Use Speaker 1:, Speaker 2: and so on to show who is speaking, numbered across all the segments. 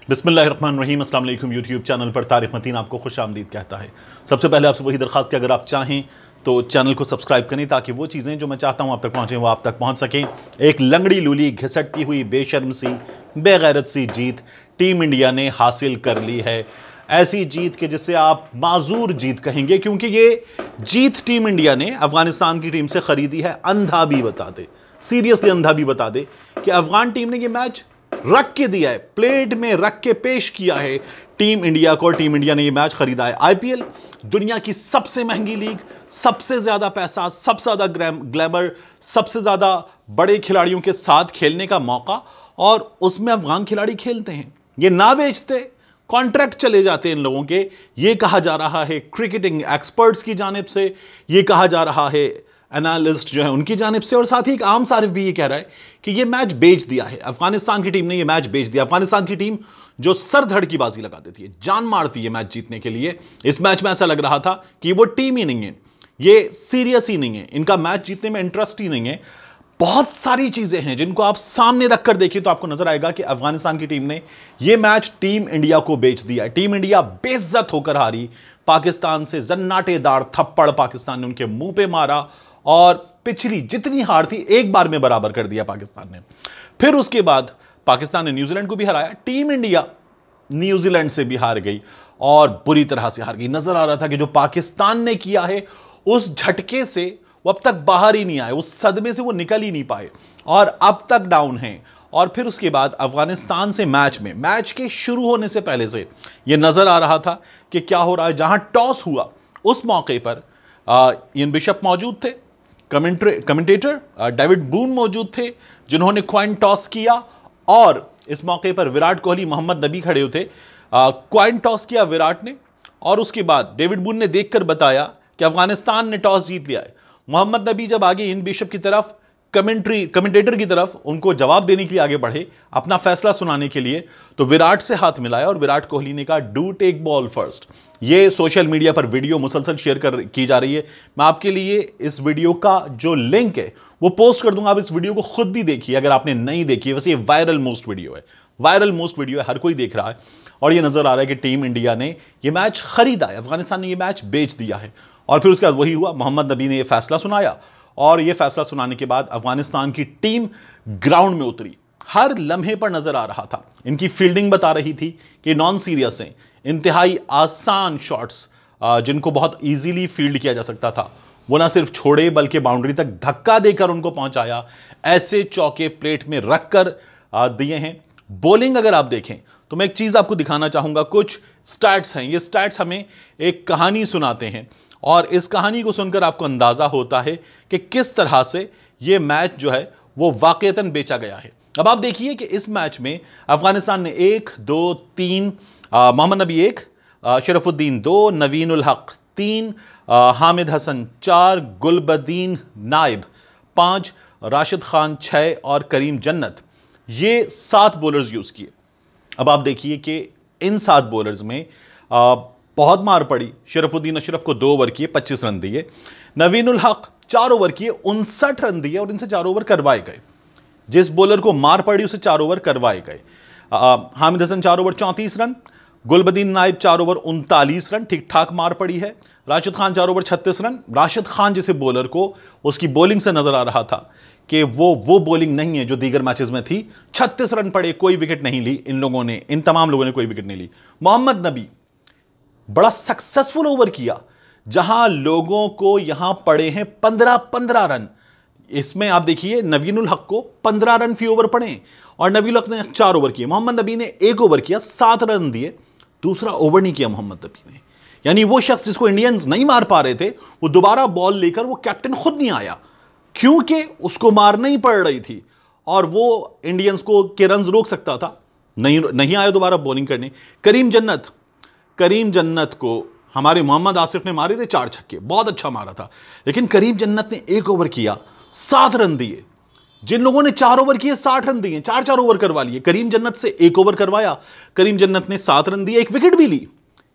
Speaker 1: बिस्मिल्लाहिर्रहमानिर्रहीम। अस्सलाम वालेकुम। यूट्यूब चैनल पर तारिक मतीन आपको खुश आमदीद कहता है। सबसे पहले आपसे वही दरख्वास्त कि अगर आप चाहें तो चैनल को सब्सक्राइब करें ताकि वो चीज़ें जो मैं चाहता हूँ आप तक पहुँचें वो आप तक पहुँच सकें। एक लंगड़ी लूली घिसटती हुई बेशर्म सी बेगैरत सी जीत टीम इंडिया ने हासिल कर ली है। ऐसी जीत के जिसे आप माजूर जीत कहेंगे, क्योंकि ये जीत टीम इंडिया ने अफगानिस्तान की टीम से खरीदी है। अंधा भी बता दे, सीरियसली अंधा भी बता दे कि अफगान टीम ने ये मैच रख के दिया है, प्लेट में रख के पेश किया है टीम इंडिया को। टीम इंडिया ने यह मैच खरीदा है। आईपीएल दुनिया की सबसे महंगी लीग, सबसे ज्यादा पैसा, सबसे ज्यादा ग्लैमर, सबसे ज्यादा बड़े खिलाड़ियों के साथ खेलने का मौका, और उसमें अफगान खिलाड़ी खेलते हैं। ये ना बेचते कॉन्ट्रैक्ट चले जाते हैं इन लोगों के। ये कहा जा रहा है क्रिकेटिंग एक्सपर्ट्स की जानिब से, ये कहा जा रहा है एनालिस्ट जो है उनकी जानिब से, और साथ ही एक आम सारिफ भी ये कह रहा है कि ये मैच बेच दिया है। अफगानिस्तान की टीम ने ये मैच बेच दिया। अफगानिस्तान की टीम जो सर धड़ की बाजी लगा देती है, जान मारती है मैच जीतने के लिए। इस मैच में ऐसा लग रहा था कि वो टीम ही नहीं है, ये सीरियस ही नहीं है, इनका मैच जीतने में इंटरेस्ट ही नहीं है। बहुत सारी चीजें हैं जिनको आप सामने रखकर देखिए तो आपको नजर आएगा कि अफगानिस्तान की टीम ने यह मैच टीम इंडिया को बेच दिया। टीम इंडिया बेइज्जत होकर हारी पाकिस्तान से। जन्नाटेदार थप्पड़ पाकिस्तान ने उनके मुंह पे मारा और पिछली जितनी हार थी एक बार में बराबर कर दिया पाकिस्तान ने। फिर उसके बाद पाकिस्तान ने न्यूजीलैंड को भी हराया। टीम इंडिया न्यूजीलैंड से भी हार गई और बुरी तरह से हार गई। नजर आ रहा था कि जो पाकिस्तान ने किया है उस झटके से वो अब तक बाहर ही नहीं आए, उस सदमे से वो निकल ही नहीं पाए और अब तक डाउन हैं। और फिर उसके बाद अफगानिस्तान से मैच के शुरू होने से पहले से यह नजर आ रहा था कि क्या हो रहा है। जहां टॉस हुआ उस मौके पर इयन बिशप मौजूद थे, कमेंटेटर डेविड बून मौजूद थे जिन्होंने क्वाइन टॉस किया, और इस मौके पर विराट कोहली, मोहम्मद नबी खड़े हुए थे। क्वाइन टॉस किया विराट ने, और उसके बाद डेविड बून ने देखकर बताया कि अफगानिस्तान ने टॉस जीत लिया है। मोहम्मद नबी जब आगे इन बिशप की तरफ, कमेंटेटर की तरफ उनको जवाब देने के लिए आगे बढ़े, अपना फैसला सुनाने के लिए, तो विराट से हाथ मिलाया और विराट कोहली ने कहा डू टेक बॉल फर्स्ट। ये सोशल मीडिया पर वीडियो मुसलसल शेयर की जा रही है। मैं आपके लिए इस वीडियो का जो लिंक है वो पोस्ट कर दूंगा, आप इस वीडियो को खुद भी देखिए अगर आपने नहीं देखी है। वैसे ये वायरल मोस्ट वीडियो है, हर कोई देख रहा है, और ये नजर आ रहा है कि टीम इंडिया ने ये मैच खरीदा है, अफगानिस्तान ने ये मैच बेच दिया है। और फिर उसके बाद वही हुआ, मोहम्मद नबी ने यह फैसला सुनाया, और यह फैसला सुनाने के बाद अफगानिस्तान की टीम ग्राउंड में उतरी। हर लम्हे पर नजर आ रहा था, इनकी फील्डिंग बता रही थी कि नॉन सीरियस हैं, इंतहाई आसान शॉट्स जिनको बहुत इजीली फील्ड किया जा सकता था वो ना सिर्फ छोड़े बल्कि बाउंड्री तक धक्का देकर उनको पहुंचाया। ऐसे चौके प्लेट में रखकर दिए हैं। बॉलिंग अगर आप देखें तो मैं एक चीज आपको दिखाना चाहूंगा, कुछ स्टैट्स हैं। ये स्टैट्स हमें एक कहानी सुनाते हैं और इस कहानी को सुनकर आपको अंदाजा होता है कि किस तरह से ये मैच जो है वो वाकईतन बेचा गया है। अब आप देखिए कि इस मैच में अफगानिस्तान ने 1, 2, 3, मोहम्मद नबी 1, शरफुद्दीन 2, नवीन उल हक 3, हामिद हसन 4, गुलबदीन नाइब 5, राशिद खान 6 और करीम जन्नत, ये 7 बॉलर्स यूज किए। अब आप देखिए कि इन 7 बॉलर्स में बहुत मार पड़ी। शरफुद्दीन अशरफ को 2 ओवर किए, 25 रन दिए। नवीन उल हक 4 ओवर किए, 59 रन दिए और इनसे 4 ओवर करवाए गए। जिस बॉलर को मार पड़ी उसे 4 ओवर करवाए गए। Hamid Hassan 4 over 34 run, Gulbadin Naib 4 over 39 run, ठीक ठाक मार पड़ी है। Rashid Khan 4 over 36 run. राशिद खान जैसे बॉलर को उसकी बॉलिंग से नजर आ रहा था कि वो बॉलिंग नहीं है जो दीगर मैचेस में थी। 36 रन पड़े, कोई विकेट नहीं ली इन लोगों ने, इन तमाम लोगों ने कोई विकेट नहीं ली। मोहम्मद नबी बड़ा सक्सेसफुल ओवर किया, जहां लोगों को यहां पड़े हैं 15 रन। इसमें आप देखिए नवीन उल हक को 15 रन फी ओवर पड़े और नवीन उल हक ने 4 ओवर किए। मोहम्मद नबी ने 1 ओवर किया, 7 रन दिए, दूसरा ओवर नहीं किया मोहम्मद नबी ने। यानी वो शख्स जिसको इंडियंस नहीं मार पा रहे थे वो दोबारा बॉल लेकर वो कैप्टन खुद नहीं आया, क्योंकि उसको मारना ही पड़ रही थी और वो इंडियंस को के रन रोक सकता था। नहीं आया दोबारा बॉलिंग करने। करीम जन्नत को हमारे मोहम्मद आसिफ ने मारे थे 4 छक्के, बहुत अच्छा मारा था, लेकिन करीम जन्नत ने 1 ओवर किया, 7 रन दिए। जिन लोगों ने 4 ओवर किए 60 रन दिए, 4 ओवर करवा लिए। करीम जन्नत से 1 ओवर करवाया, करीम जन्नत ने 7 रन दिए, 1 विकेट भी ली।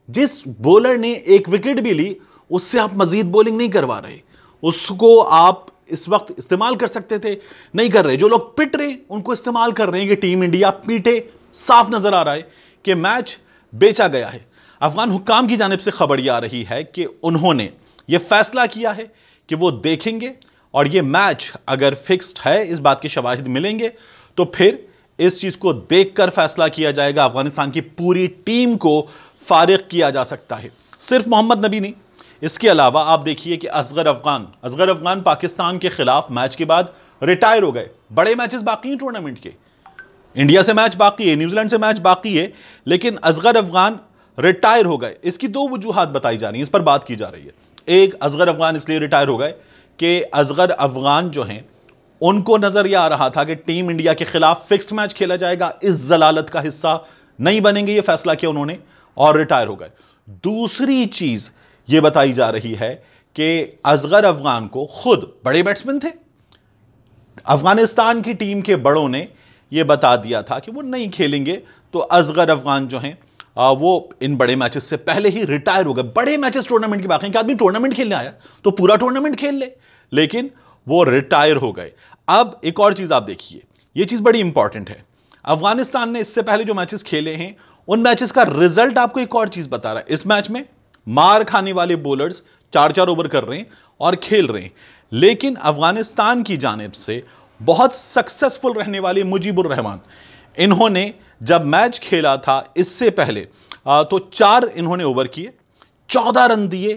Speaker 1: जिस बॉलर ने 1 विकेट भी ली उससे आप मजीद बॉलिंग नहीं करवा रहे, उसको आप इस वक्त इस्तेमाल कर सकते थे, नहीं कर रहे। जो लोग पिट रहे उनको इस्तेमाल कर रहे हैं कि टीम इंडिया पीटे। साफ नजर आ रहा है कि मैच बेचा गया है। अफगान हुक्काम की जानिब से खबर यह आ रही है कि उन्होंने यह फैसला किया है कि वो देखेंगे और यह मैच अगर फिक्स्ड है, इस बात के शवाहिद मिलेंगे, तो फिर इस चीज को देखकर फैसला किया जाएगा। अफगानिस्तान की पूरी टीम को फारिग किया जा सकता है, सिर्फ मोहम्मद नबी नहीं। इसके अलावा आप देखिए कि असगर अफगान पाकिस्तान के खिलाफ मैच के बाद रिटायर हो गए। बड़े मैचेस बाकी हैं टूर्नामेंट के, इंडिया से मैच बाकी है, न्यूजीलैंड से मैच बाकी है, लेकिन असगर अफगान रिटायर हो गए। इसकी दो वजूहात बताई जा रही हैं, इस पर बात की जा रही है। एक, असगर अफगान इसलिए रिटायर हो गए कि असगर अफगान जो हैं उनको नजर यह आ रहा था कि टीम इंडिया के खिलाफ फिक्स्ड मैच खेला जाएगा, इस जलालत का हिस्सा नहीं बनेंगे, यह फैसला किया उन्होंने और रिटायर हो गए। दूसरी चीज यह बताई जा रही है कि असगर अफगान को खुद बड़े बैट्समैन थे, अफगानिस्तान की टीम के बड़ों ने यह बता दिया था कि वो नहीं खेलेंगे, तो असगर अफगान जो हैं वो इन बड़े मैचेस से पहले ही रिटायर हो गए। बड़े मैचेस टूर्नामेंट की बात है कि आदमी टूर्नामेंट खेलने आया तो पूरा टूर्नामेंट खेल ले, लेकिन वो रिटायर हो गए। अब एक और चीज आप देखिए, ये चीज बड़ी इंपॉर्टेंट है। अफगानिस्तान ने इससे पहले जो मैचेस खेले हैं उन मैचेस का रिजल्ट आपको एक और चीज बता रहा है। इस मैच में मार खाने वाले बॉलर्स 4-4 ओवर कर रहे हैं और खेल रहे हैं, लेकिन अफगानिस्तान की जानिब से बहुत सक्सेसफुल रहने वाले मुजीबुर रहमान, इन्होंने जब मैच खेला था इससे पहले तो 4 इन्होंने ओवर किए, 14 रन दिए,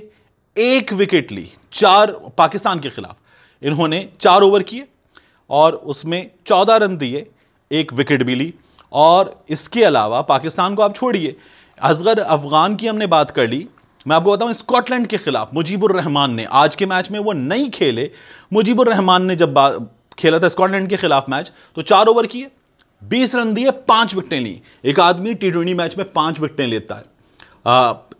Speaker 1: 1 विकेट ली। 4 पाकिस्तान के खिलाफ इन्होंने 4 ओवर किए और उसमें 14 रन दिए, 1 विकेट भी ली। और इसके अलावा पाकिस्तान को आप छोड़िए, असगर अफगान की हमने बात कर ली। मैं आपको बताऊं, स्कॉटलैंड के खिलाफ मुजीबुर रहमान ने, आज के मैच में वो नहीं खेले, मुजीबुर रहमान ने जब खेला था स्कॉटलैंड के खिलाफ मैच, तो 4 ओवर किए, 20 रन दिए, 5 विकेटें ली। एक आदमी T20 मैच में 5 विकेटें लेता है,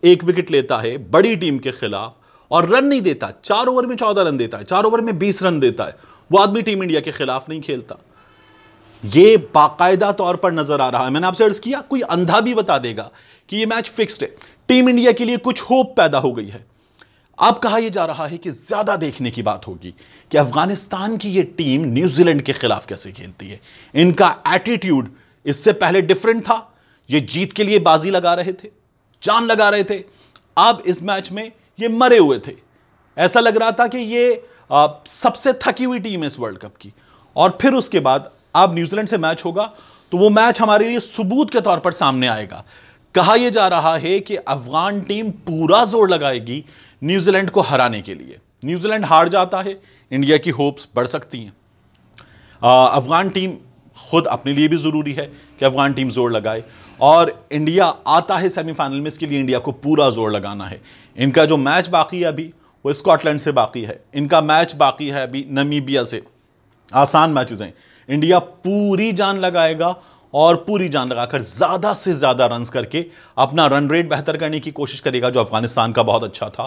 Speaker 1: 1 विकेट लेता है बड़ी टीम के खिलाफ और रन नहीं देता, 4 ओवर में 14 रन देता है, 4 ओवर में 20 रन देता है, वो आदमी टीम इंडिया के खिलाफ नहीं खेलता। ये बाकायदा तौर पर नजर आ रहा है। मैंने आपसे अर्ज किया, कोई अंधा भी बता देगा कि ये मैच फिक्स्ड है, टीम इंडिया के लिए कुछ होप पैदा हो गई है। अब कहा यह जा रहा है कि ज्यादा देखने की बात होगी कि अफगानिस्तान की यह टीम न्यूजीलैंड के खिलाफ कैसे खेलती है। इनका एटीट्यूड इससे पहले डिफरेंट था, ये जीत के लिए बाजी लगा रहे थे, जान लगा रहे थे। अब इस मैच में ये मरे हुए थे, ऐसा लग रहा था कि ये सबसे थकी हुई टीम है इस वर्ल्ड कप की। और फिर उसके बाद अब न्यूजीलैंड से मैच होगा तो वो मैच हमारे लिए सबूत के तौर पर सामने आएगा। कहा यह जा रहा है कि अफगान टीम पूरा जोर लगाएगी न्यूजीलैंड को हराने के लिए। न्यूजीलैंड हार जाता है, इंडिया की होप्स बढ़ सकती हैं। अफगान टीम खुद अपने लिए भी जरूरी है कि अफगान टीम जोर लगाए, और इंडिया आता है सेमीफाइनल में, इसके लिए इंडिया को पूरा जोर लगाना है। इनका जो मैच बाकी है अभी वो स्कॉटलैंड से बाकी है, इनका मैच बाकी है अभी नमीबिया से। आसान मैचेस हैं, इंडिया पूरी जान लगाएगा और पूरी जान लगाकर ज्यादा से ज्यादा रन्स करके अपना रन रेट बेहतर करने की कोशिश करेगा, जो अफगानिस्तान का बहुत अच्छा था।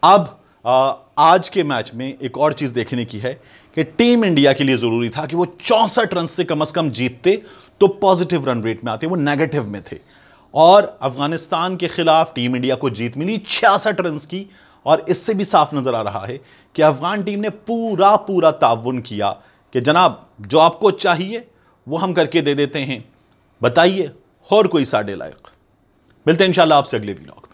Speaker 1: अब आज के मैच में एक और चीज देखने की है कि टीम इंडिया के लिए जरूरी था कि वो 64 रन से कम जीतते तो पॉजिटिव रन रेट में आते, वो नेगेटिव में थे। और अफगानिस्तान के खिलाफ टीम इंडिया को जीत मिली 66 रन की, और इससे भी साफ नजर आ रहा है कि अफगान टीम ने पूरा ताउन किया कि जनाब जो आपको चाहिए वो हम करके दे देते हैं, बताइए और कोई साढ़े लायक। मिलते हैं इंशाल्लाह आपसे अगले व्लॉग।